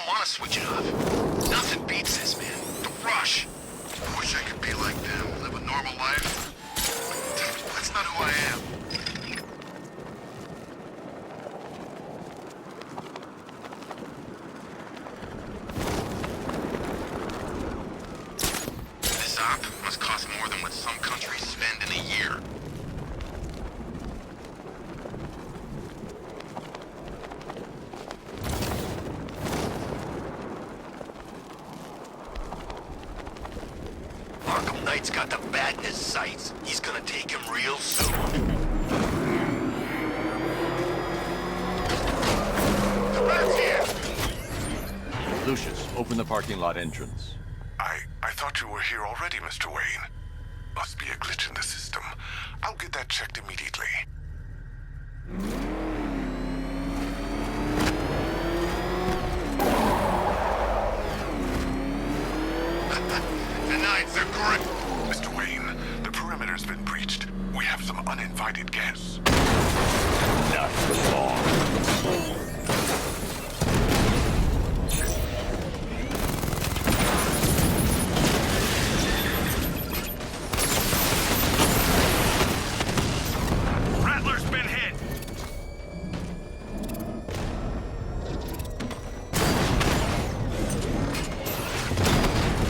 don't want to switch it off. Nothing beats this, man. The rush. I wish I could be like them, live a normal life. That's not who I am. This op must cost more than what some countries spend in a year. Arkham Knight's got the bat in his sights. He's gonna take him real soon. The bat's here! Lucius, open the parking lot entrance. I thought you were here already, Mr. Wayne. Must be a glitch in the system. I'll get that checked immediately. The Knights are great. Mr. Wayne, the perimeter's been breached. We have some uninvited guests. Not for long. Rattler's been hit.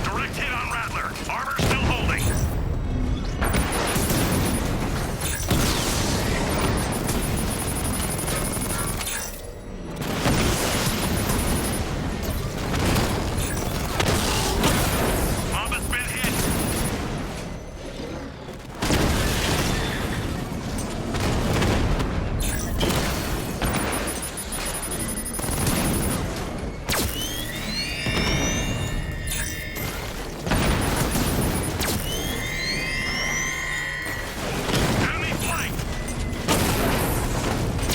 Direct hit on Rattler. Armor still holding. Mama's been hit. Enemy flank!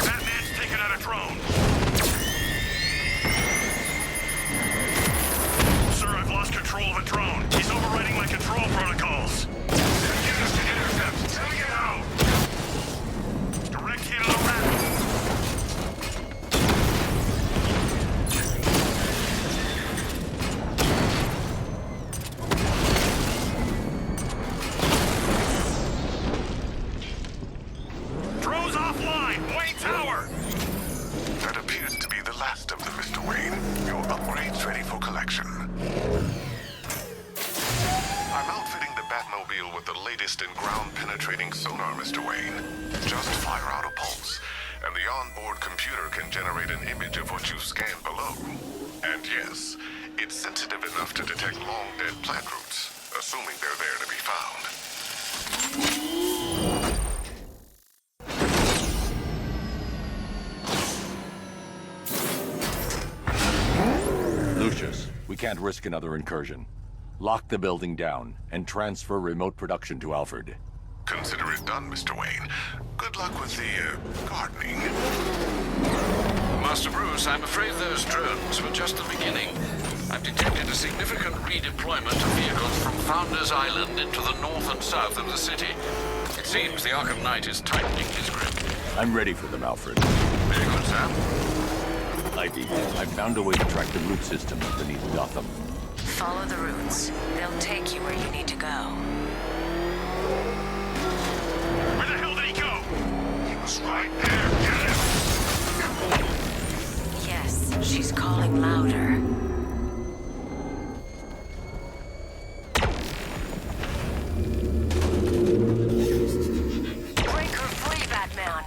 Batman's taken out a drone. Sir, I've lost control of a drone. He's overriding my control protocols. Get us to intercept. Take it out! Direct hit on the rat. Drone's offline. Wayne Tower. That appears to be the last of them, Mr. Wayne. Your upgrade's ready for collection. I'm outfitting the Batmobile with the latest in ground-penetrating sonar, Mr. Wayne. Just fire out a pulse, and the onboard computer can generate an image of what you scanned below. And yes, it's sensitive enough to detect long-dead plant roots, assuming they're there to be found. Lucius, we can't risk another incursion. Lock the building down and transfer remote production to Alfred. Consider it done, Mr. Wayne. Good luck with the, gardening. Master Bruce, I'm afraid those drones were just the beginning. I've detected a significant redeployment of vehicles from Founders Island into the north and south of the city. It seems the Arkham Knight is tightening his grip. I'm ready for them, Alfred. Very good, sir. Ivy, I've found a way to track the root systems beneath Gotham. Follow the routes. They'll take you where you need to go. Where the hell did he go? He was right there. Get him! Yes, she's calling louder. Break her free, Batman!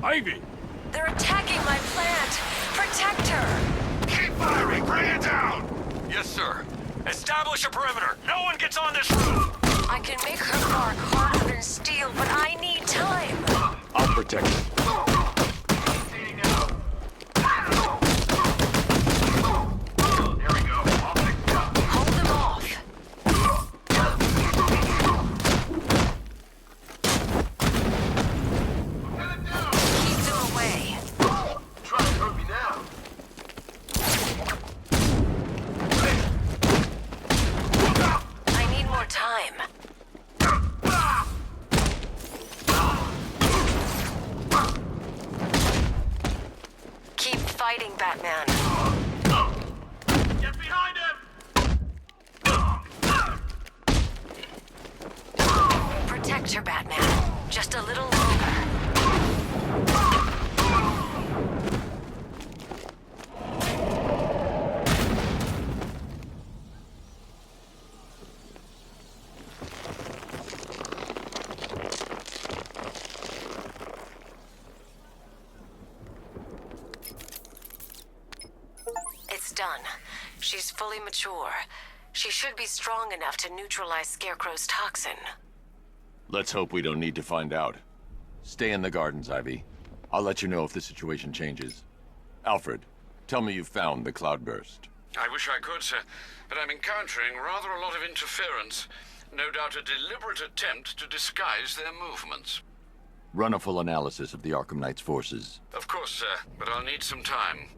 Ivy! They're attacking my plant! Protect her! Keep firing! Bring it down! Yes, sir. Establish a perimeter. No one gets on this roof. I can make her bark harder than steel, but I need time! I'll protect you. fighting, Batman. Get behind him! Protect her, Batman. Just a little longer. It's done. She's fully mature. She should be strong enough to neutralize Scarecrow's toxin. Let's hope we don't need to find out. Stay in the gardens, Ivy. I'll let you know if the situation changes. Alfred, tell me you found the cloudburst. I wish I could, sir, but I'm encountering rather a lot of interference. No doubt a deliberate attempt to disguise their movements. Run a full analysis of the Arkham Knight's forces. Of course, sir, but I'll need some time.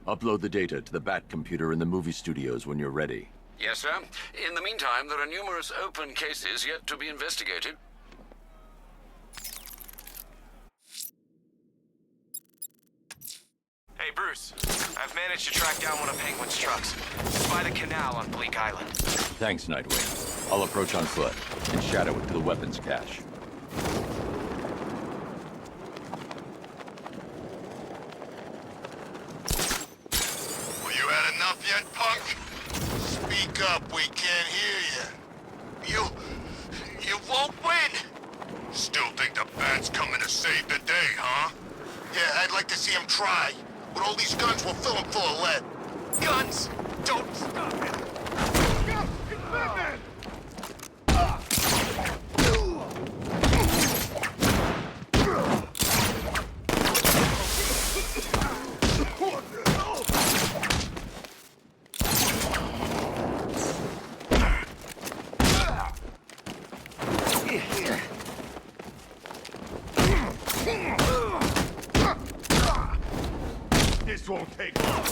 Upload the data to the Bat computer in the movie studios when you're ready. Yes, sir. In the meantime, there are numerous open cases yet to be investigated. Hey, Bruce. I've managed to track down one of Penguin's trucks. It's by the canal on Bleak Island. Thanks, Nightwing. I'll approach on foot and shadow it to the weapons cache. Well, you had enough yet, punk? Speak up, we can't hear you. You won't win! Still think the Bat's coming to save the day, huh? Yeah, I'd like to see him try. With all these guns, we'll fill him full of lead. Guns! Don't stop it! Go! It's Batman! This won't take long.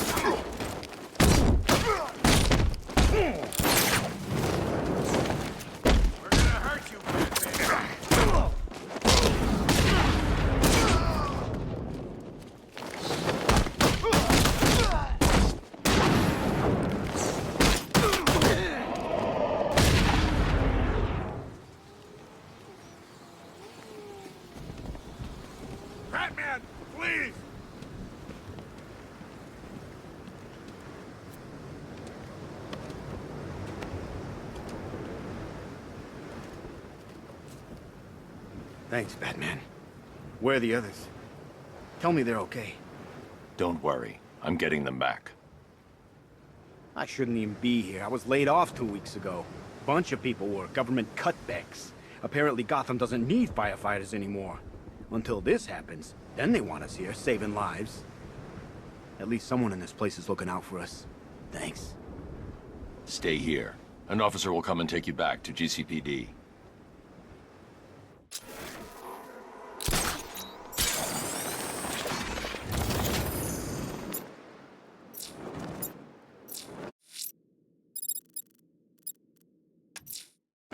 We're gonna hurt you, Batman. Batman, please! Thanks, Batman. Where are the others? Tell me they're okay. Don't worry. I'm getting them back. I shouldn't even be here. I was laid off 2 weeks ago. Bunch of people were. Government cutbacks. Apparently Gotham doesn't need firefighters anymore. Until this happens. Then they want us here, saving lives. At least someone in this place is looking out for us. Thanks. Stay here. An officer will come and take you back to GCPD.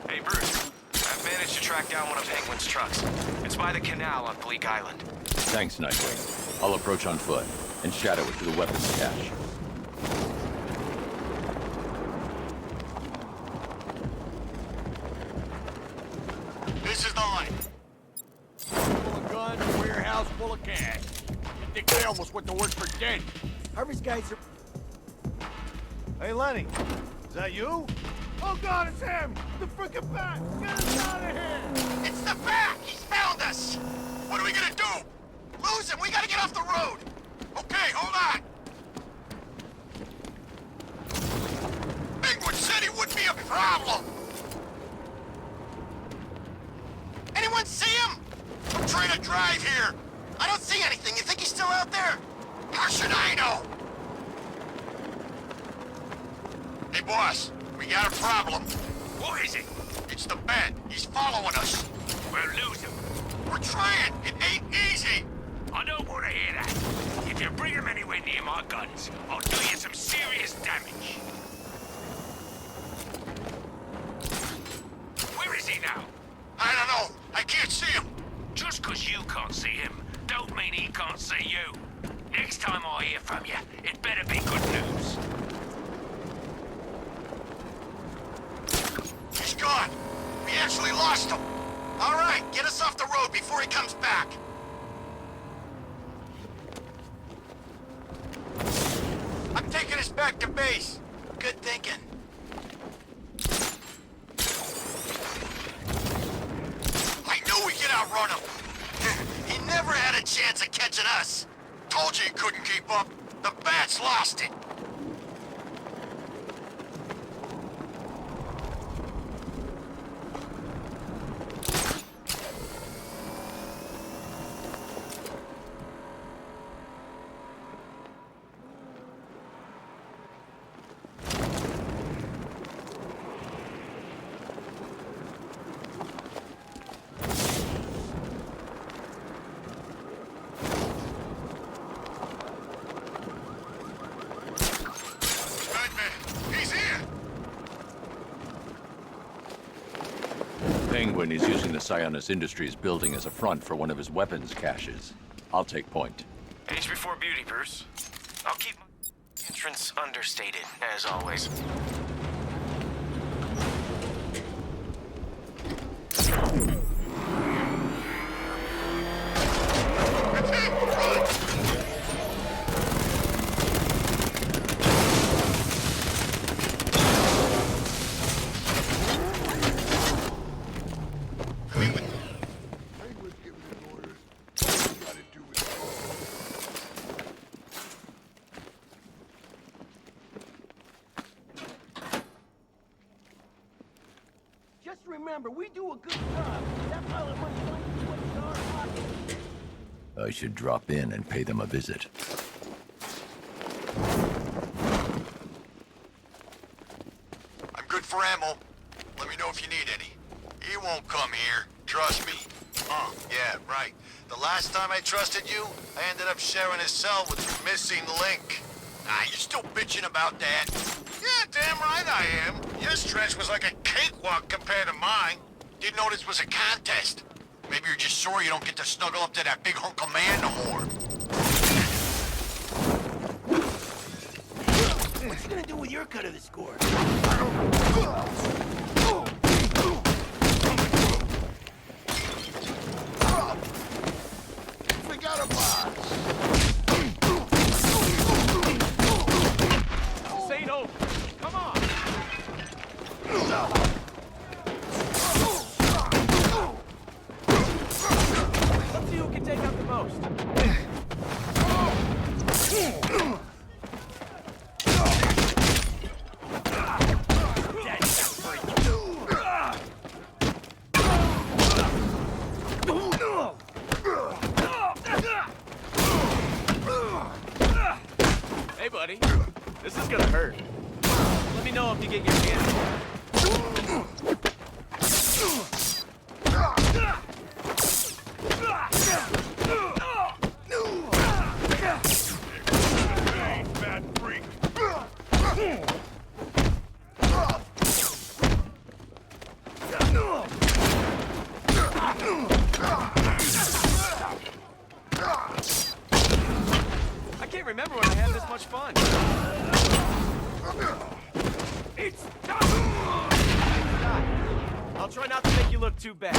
Hey, Bruce. I've managed to track down one of Penguin's trucks. It's by the canal on Bleak Island. Thanks, Nightwing. I'll approach on foot and shadow it to the weapons cache. This is the line. Full of guns, warehouse full of cash. I think they almost went to work for Dent. Harvey's guys are... Hey, Lenny. Is that you? Oh, God, it's him! The frickin' Bat! Get us out of here! It's the Bat! He's found us! What are we gonna do? Lose him! We gotta get off the road! Okay, hold on! Penguin said he wouldn't be a problem! Anyone see him? I'm trying to drive here! I don't see anything! You think he's still out there? How should I know? Hey, boss. We got a problem. What is it? It's the Bat. He's following us. We'll lose him. We're trying. It ain't easy. I don't want to hear that. If you bring him anywhere near my guns, I'll do you some serious damage. Where is he now? I don't know. I can't see him. Just 'cause you can't see him, don't mean he can't see you. Next time I hear from you, it better be good news. He's gone. We actually lost him. All right, get us off the road before he comes back. I'm taking us back to base. Good thinking. I knew we could outrun him. He never had a chance of catching us. Told you he couldn't keep up. The Bats lost it. Penguin is using the Sionis Industries building as a front for one of his weapons caches. I'll take point. Age before beauty, Bruce. I'll keep my entrance understated, as always. Just remember, we do a good job. That pile of money finds its way to our pocket. I should drop in and pay them a visit. I'm good for ammo. Let me know if you need any. He won't come here. Trust me. Yeah, right. The last time I trusted you, I ended up sharing a cell with the missing link. Ah, you're still bitching about that? Yeah, damn right I am. Your stretch was like a cakewalk compared to mine. Didn't know this was a contest. Maybe you're just sore you don't get to snuggle up to that big hunk of man no more. What you gonna do with your cut of the score? We got a boss. This ain't over. Come on. Let's see who can take out the most. Hey, buddy. This is gonna hurt. Let me know if you get your hands. Bad freak. I can't remember when I had this much fun. It's time! I'll try not to make you look too bad.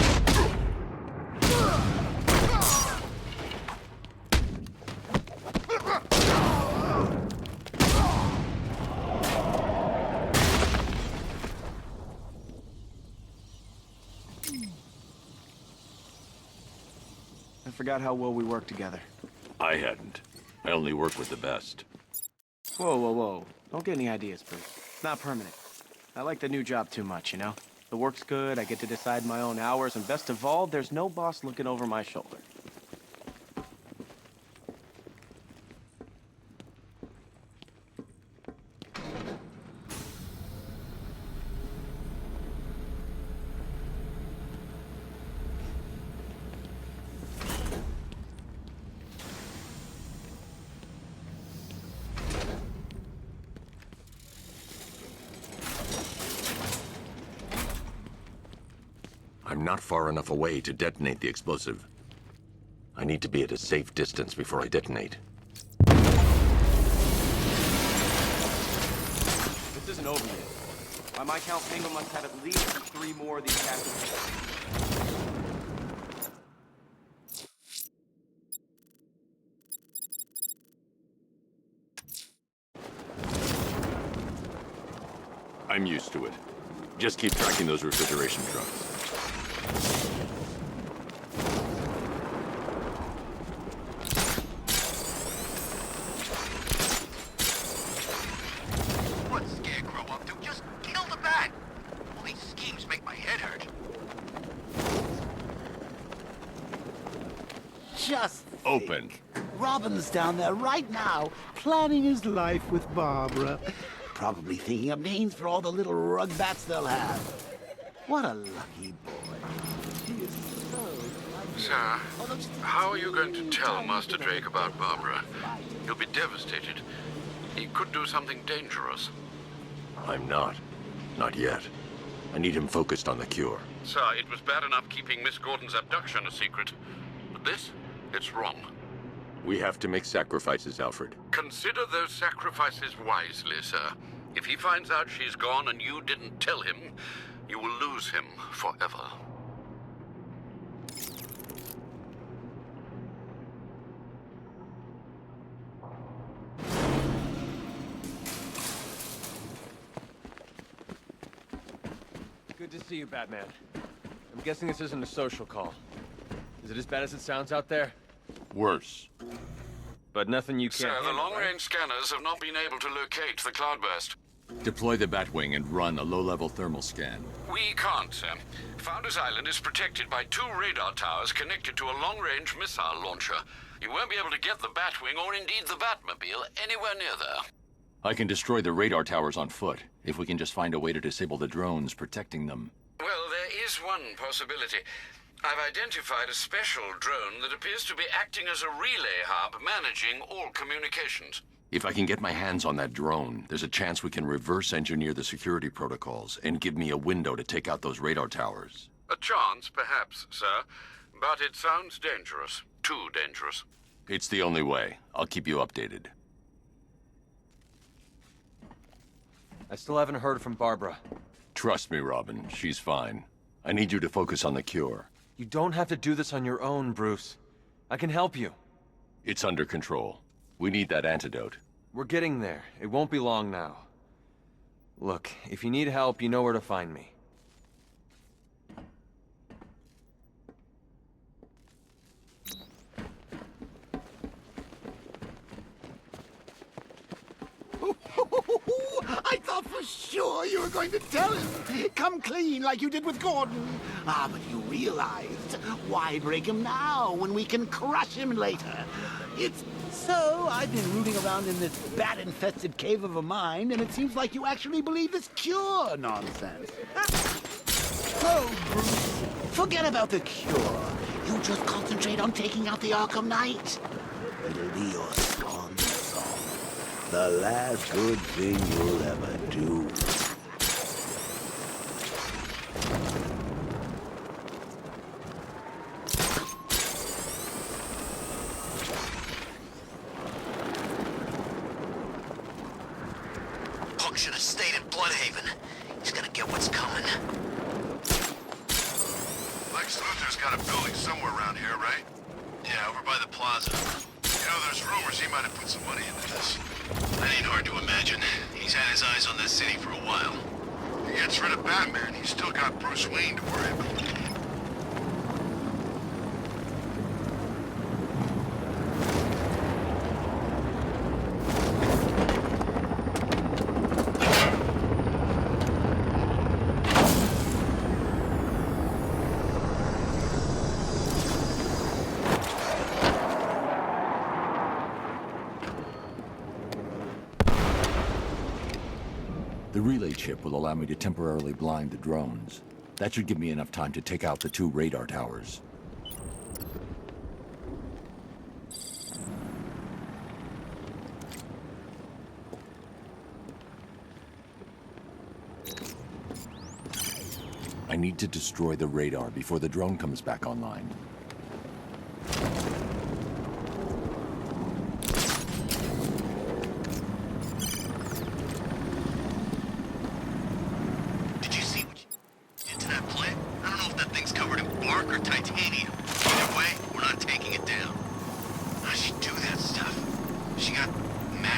I forgot how well we worked together. I hadn't. I only work with the best. Whoa, whoa, whoa. Don't get any ideas, Bruce. It's not permanent. I like the new job too much, you know? The work's good, I get to decide my own hours, and best of all, there's no boss looking over my shoulder. I'm not far enough away to detonate the explosive. I need to be at a safe distance before I detonate. This isn't over yet. By my count, Penguin must have at least 3 more of these captives. I'm used to it. Just keep tracking those refrigeration trucks. What's Scarecrow up to? Just kill the bat! All these schemes make my head hurt. Just Open. Robin's down there right now, planning his life with Barbara. Probably thinking up names for all the little rug bats they'll have. What a lucky boy. He is so lucky. Sir, how are you going to tell Master Drake about Barbara? He'll be devastated. He could do something dangerous. I'm not. Not yet. I need him focused on the cure. Sir, it was bad enough keeping Miss Gordon's abduction a secret. But this? It's wrong. We have to make sacrifices, Alfred. Consider those sacrifices wisely, sir. If he finds out she's gone and you didn't tell him, you will lose him forever. Good to see you, Batman. I'm guessing this isn't a social call. Is it as bad as it sounds out there? Worse. But nothing you can't Sir, the handle, right? long-range scanners have not been able to locate the cloudburst. Deploy the Batwing and run a low-level thermal scan. We can't, sir. Founders Island is protected by 2 radar towers connected to a long-range missile launcher. You won't be able to get the Batwing or indeed the Batmobile anywhere near there. I can destroy the radar towers on foot, if we can just find a way to disable the drones protecting them. Well, there is one possibility. I've identified a special drone that appears to be acting as a relay hub managing all communications. If I can get my hands on that drone, there's a chance we can reverse engineer the security protocols and give me a window to take out those radar towers. A chance, perhaps, sir. But it sounds dangerous. Too dangerous. It's the only way. I'll keep you updated. I still haven't heard from Barbara. Trust me, Robin. She's fine. I need you to focus on the cure. You don't have to do this on your own, Bruce. I can help you. It's under control. We need that antidote. We're getting there. It won't be long now. Look, if you need help, you know where to find me. I thought for sure you were going to tell him. Come clean like you did with Gordon. Ah, but you realized. Why break him now when we can crush him later? It's... So, I've been rooting around in this bat-infested cave of a mind, and it seems like you actually believe this cure nonsense. Oh, Bruce, forget about the cure. You just concentrate on taking out the Arkham Knight. It'll be your swan song. The last good thing you'll ever do. Punk should have stayed in Bloodhaven. He's gonna get what's coming. Lex Luthor's got a building somewhere around here, right? Yeah, over by the plaza. You know, there's rumors he might have put some money into this. That ain't hard to imagine. He's had his eyes on that city for a while. If he gets rid of Batman, he's still got Bruce Wayne to worry about. The relay chip will allow me to temporarily blind the drones. That should give me enough time to take out the 2 radar towers. I need to destroy the radar before the drone comes back online.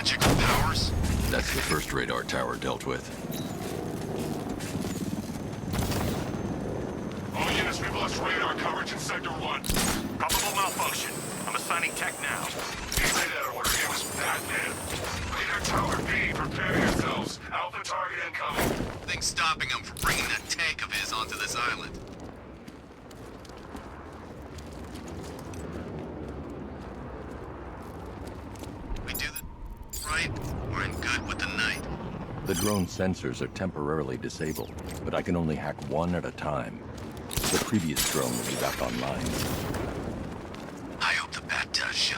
magical powers? That's the first radar tower dealt with. All units, we've lost radar coverage in Sector 1. Probable malfunction. I'm assigning tech now. He's made out of order. It was Batman. Radar Tower B, prepare yourselves. Alpha target incoming. Things stopping him from bringing that tank of his onto this island. We do the right, we're in good with the night. The drone sensors are temporarily disabled, but I can only hack one at a time. The previous drone will be back online. I hope the bat does show.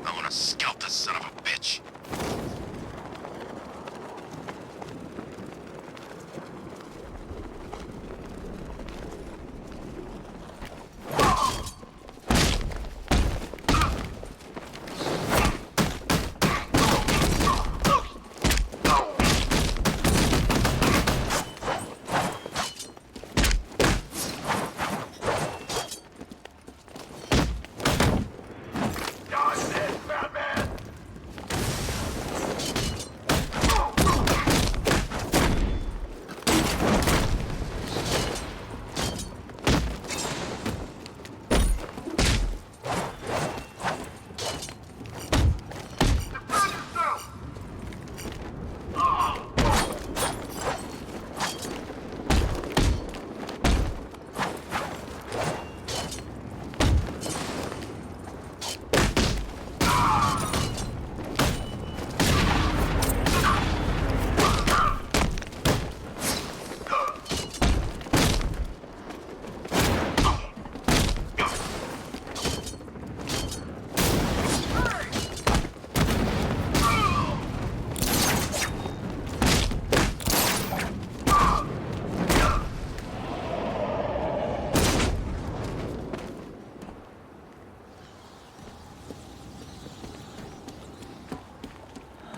I want to scalp this son of a bitch.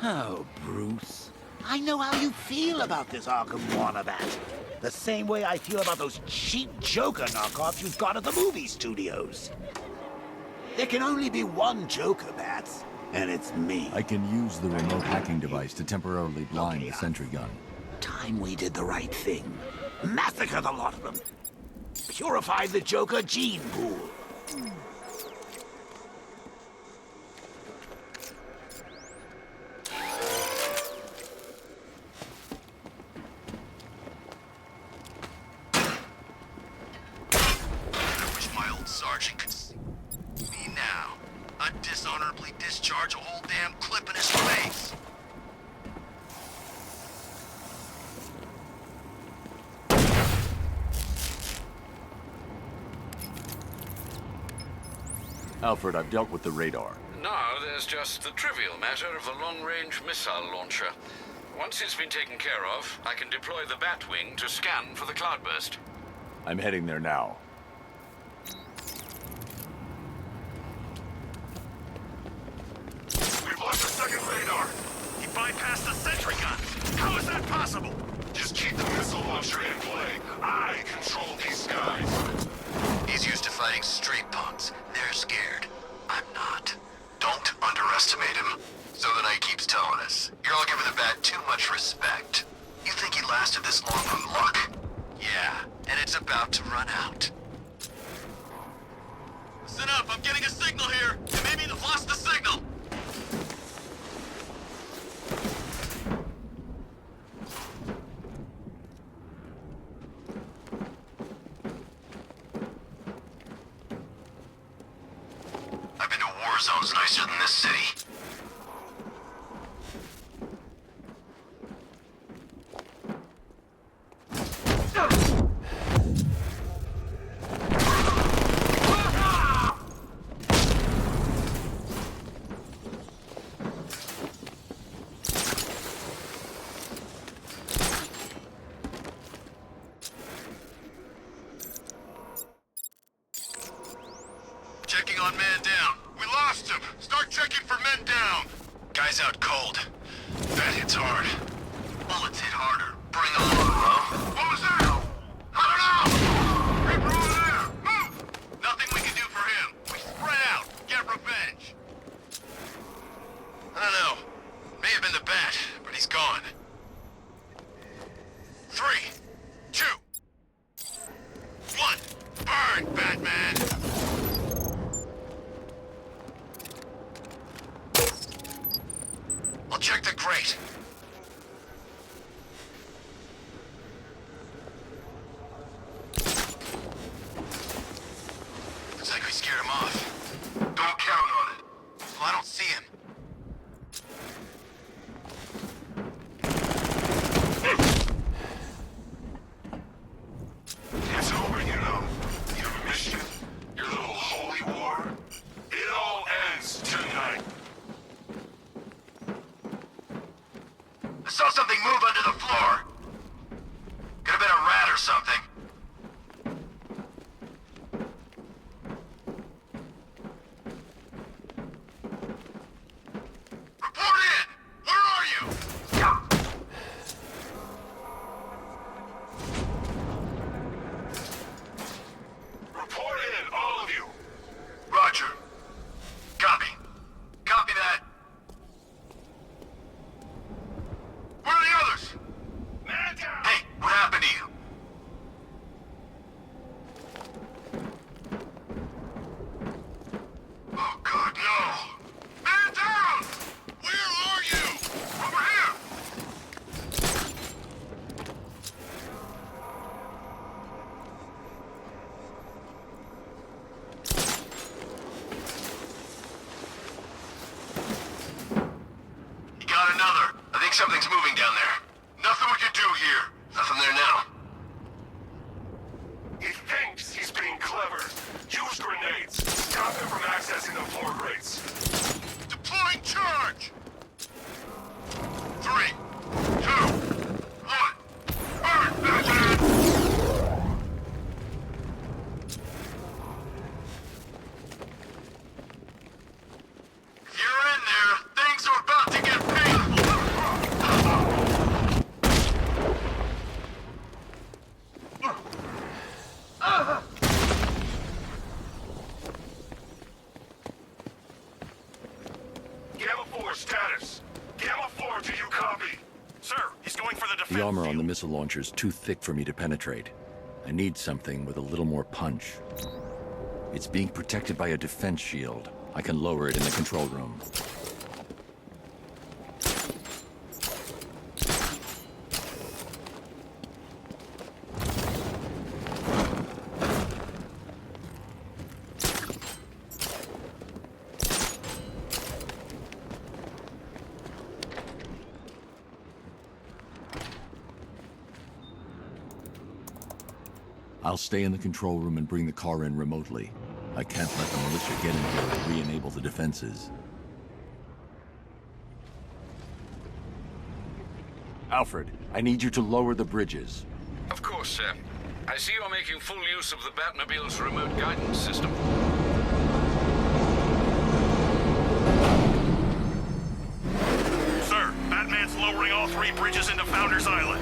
Oh, Bruce. I know how you feel about this Arkham Wannabat. The same way I feel about those cheap Joker knockoffs you've got at the movie studios. There can only be one Joker, Bats, and it's me. I can use the remote hacking device to temporarily blind the sentry gun. Time we did the right thing. Massacre the lot of them. Purify the Joker gene pool. Sergeant could see me now. I'd dishonorably discharge a whole damn clip in his face. Alfred, I've dealt with the radar. Now there's just the trivial matter of the long-range missile launcher. Once it's been taken care of, I can deploy the Batwing to scan for the cloudburst. I'm heading there now. Lost the second radar. He bypassed the sentry gun. How is that possible? Just keep the missile launcher in play. I control these guys. He's used to fighting street punks. They're scared. I'm not. Don't underestimate him. So the Knight keeps telling us. You're all giving the Bat too much respect. You think he lasted this long on luck? Yeah, and it's about to run out. Listen up, I'm getting a signal here. And maybe they've lost the signal. I've been to war zones nicer than this city. Checking on man down. We lost him. Start checking for men down. Guy's out cold. That hits hard. Bullets hit harder. Bring on. What was that? I don't know. Reaper over there. Move. Nothing we can do for him. We spread out. Get revenge. I don't know. May have check the crate. Looks like we scared him off. Don't count on it. Well, I don't see him. It's over, you know. Your mission, your little holy war, it all ends tonight. I saw something move under the floor. Could have been a rat or something. Report in! Where are you? Report in, all of you. Roger. Copy. Copy that. Where are the others? Man down! Hey, what happened to you? Oh, God, no! Man down! Where are you? Over here! You got another. I think something's moving down there. Nothing we can do here. Nothing there now. He thinks he's being clever. Use grenades. Stop him from accessing the floor grates. Deploying charge! 3, 2, 1. Burn, Batman! If you're in there, things are about to get painful! Gamma 4 status. Gamma 4, do you copy? Sir, he's going for the defense. The armor on the missile launcher is too thick for me to penetrate. I need something with a little more punch. It's being protected by a defense shield. I can lower it in the control room. I'll stay in the control room and bring the car in remotely. I can't let the militia get in here and re-enable the defenses. Alfred, I need you to lower the bridges. Of course, sir. I see you're making full use of the Batmobile's remote guidance system. Sir, Batman's lowering all 3 bridges into Founders Island.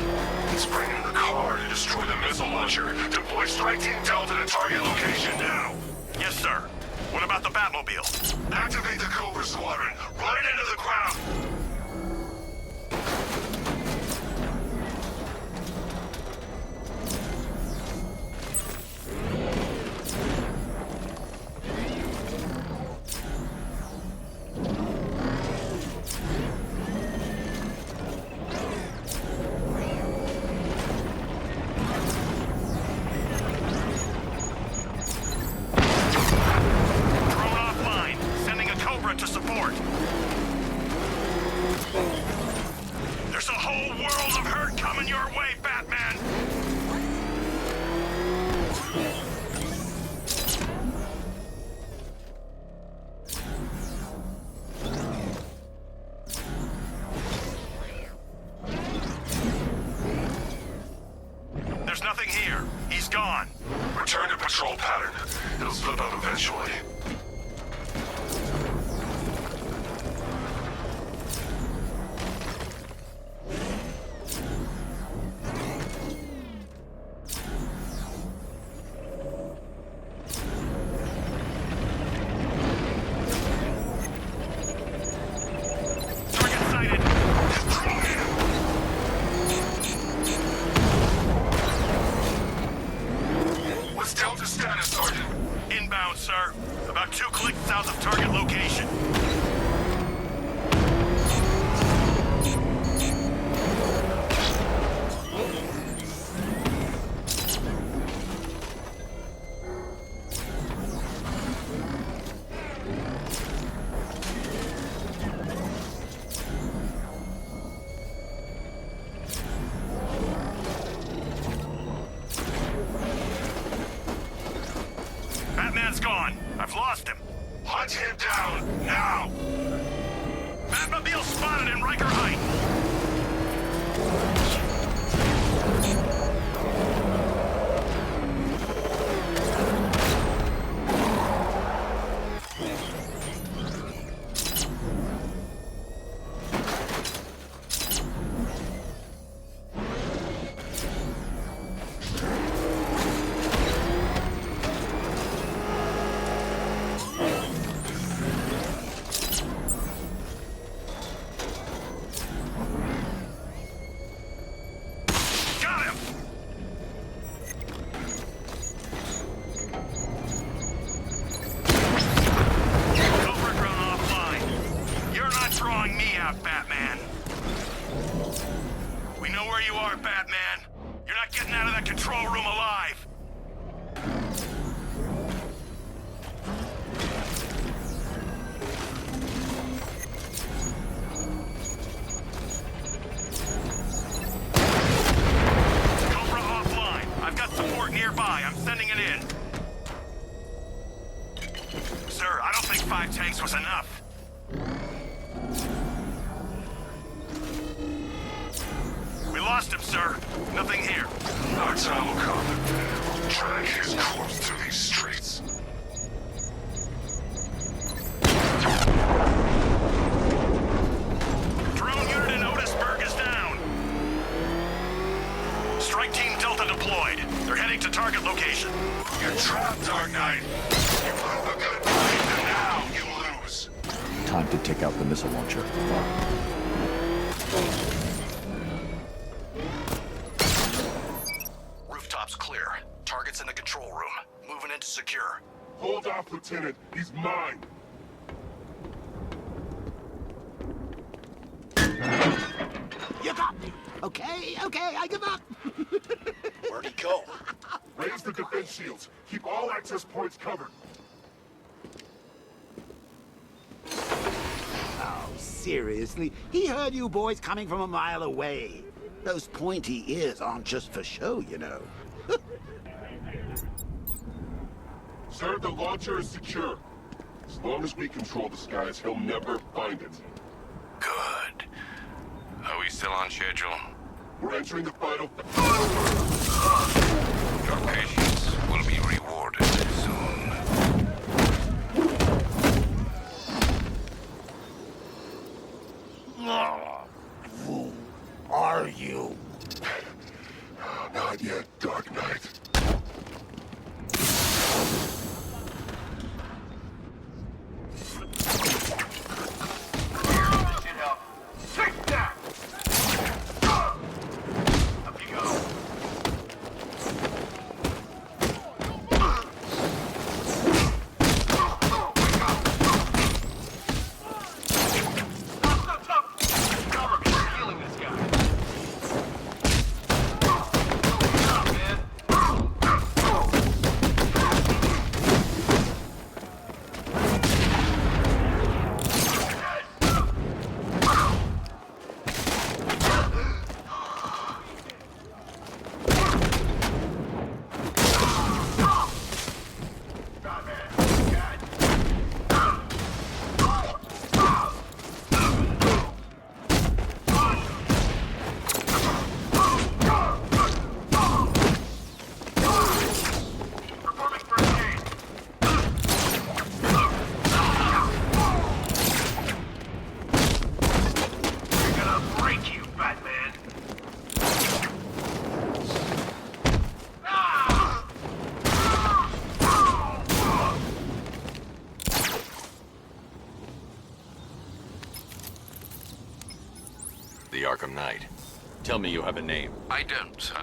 He's bringing the car to destroy the missile launcher. Deploy Strike Team Delta to target location now. Yes, sir. What about the Batmobile? Activate the Cobra Squadron. Run it into the ground. To support. There's a whole world of hurt coming your way, Batman! There's nothing here. He's gone. Return to patrol pattern. It'll slip out eventually. What's Delta status, Sergeant? Inbound, sir. Striker height! Got him! Cobra drone offline. You're not drawing me out, Batman. We know where you are, Batman. You're not getting out of that control room alive. Cobra offline. I've got support nearby. I'm sending it in. Sir, I don't think 5 tanks was enough. We lost him, sir. Nothing here. That's Arkham. Drag his corpse through these streets. Drone unit in Otisburg is down. Strike Team Delta deployed. They're heading to target location. You're trapped, Dark Knight. You put up a good fight, and now you lose. Time to take out the missile launcher. Rooftops clear. Target's in the control room. Moving into secure. Hold off, Lieutenant. He's mine. You got me. Okay, I give up. Where'd he go? Raise the defense shields. Keep all access points covered. Oh, seriously? He heard you boys coming from a mile away. Those pointy ears aren't just for show, you know. Sir, the launcher is secure. As long as we control the skies, he'll never find it. Good. Are we still on schedule? We're entering the final... Your patience will be rewarded soon. Who are you? Not yet, Dark Knight. Take that! Up you go. The Arkham Knight. Tell me you have a name. I don't, sir.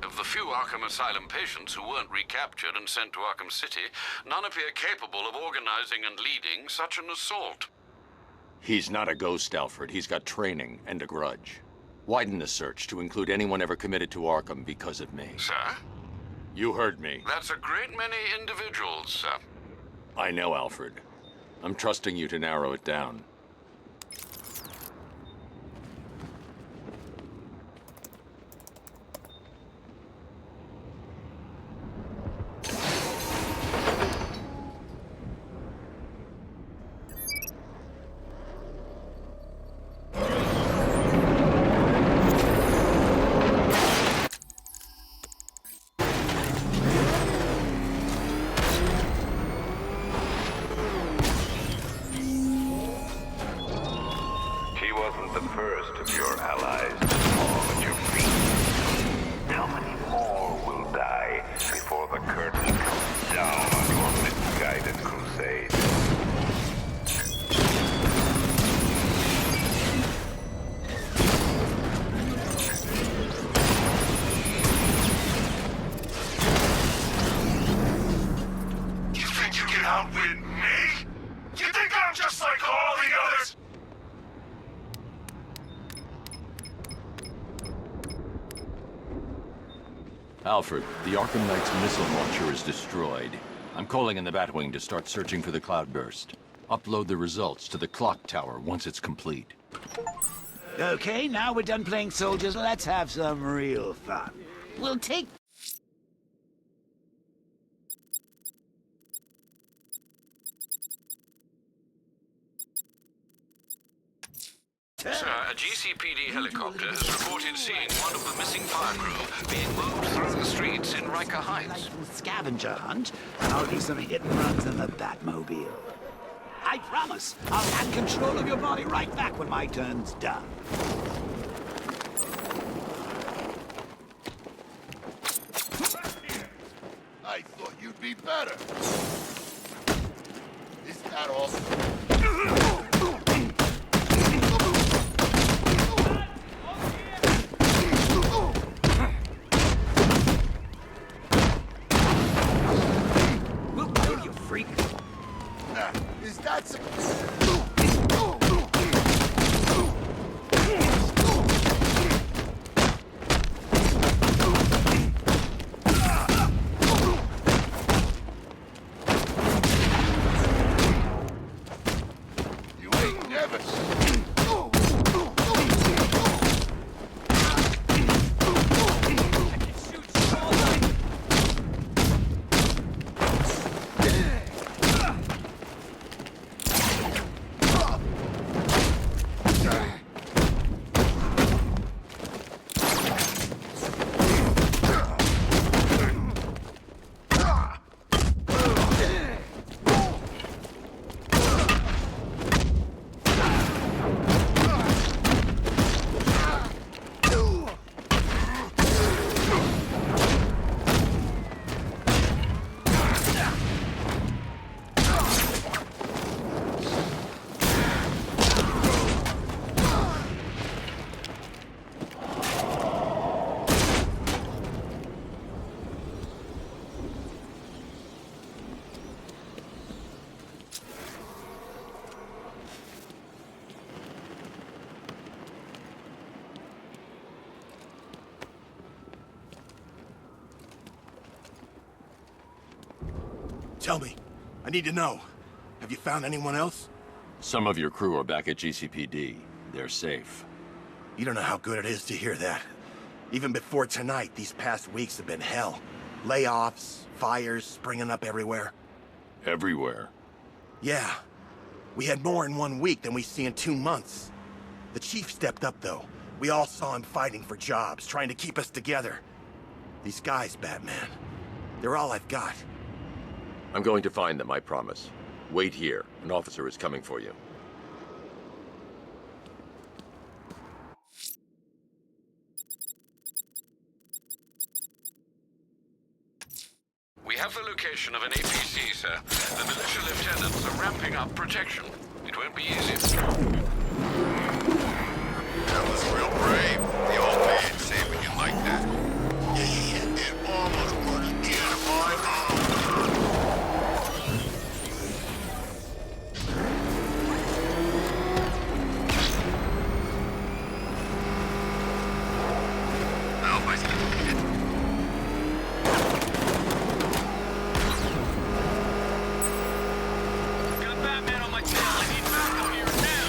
Of the few Arkham Asylum patients who weren't recaptured and sent to Arkham City, none appear capable of organizing and leading such an assault. He's not a ghost, Alfred. He's got training and a grudge. Widen the search to include anyone ever committed to Arkham because of me. Sir? You heard me. That's a great many individuals, sir. I know, Alfred. I'm trusting you to narrow it down. wasn't the first of your allies to fall at your feet. How many more will die before the curtain comes down on your misguided crusade? You think you can outwit me? You think I'm just like all the others? Alfred, the Arkham Knight's missile launcher is destroyed. I'm calling in the Batwing to start searching for the cloudburst. Upload the results to the clock tower once it's complete. Okay, now we're done playing soldiers. Let's have some real fun. We'll take... Sir, a GCPD helicopter has reported seeing one of the missing fire crew being moved through the streets in Riker Heights. Scavenger hunt, and I'll do some hit and runs in the Batmobile. I promise I'll hand control of your body right back when my turn's done. I thought you'd be better. Is that all? We'll kill you, freak. Is that some... You ain't never... Tell me. I need to know. Have you found anyone else? Some of your crew are back at GCPD. They're safe. You don't know how good it is to hear that. Even before tonight, these past weeks have been hell. Layoffs, fires springing up everywhere. Everywhere? Yeah. We had more in 1 week than we see in 2 months. The chief stepped up, though. We all saw him fighting for jobs, trying to keep us together. These guys, Batman, they're all I've got. I'm going to find them, I promise. Wait here. An officer is coming for you. We have the location of an APC, sir. The militia lieutenants are ramping up protection. It won't be easy. That was real brave. The old man saving you like that. Yeah. It almost put an end to my arm. Got Batman on my tail. I need backup here now.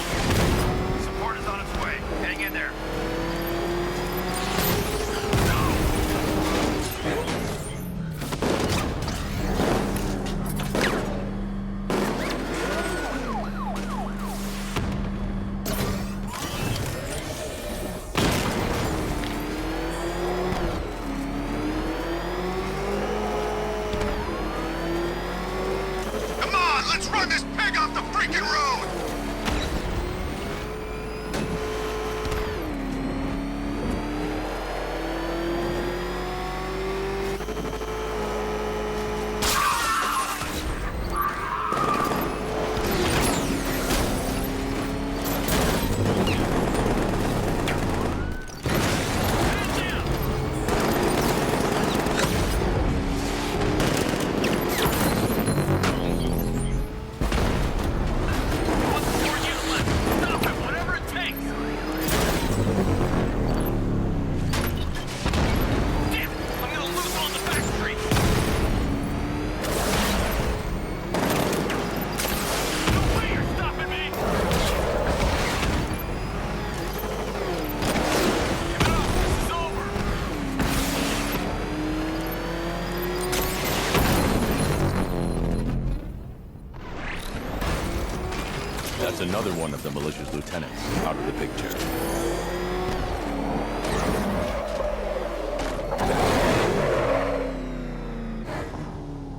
That's another one of the militia's lieutenants out of the picture.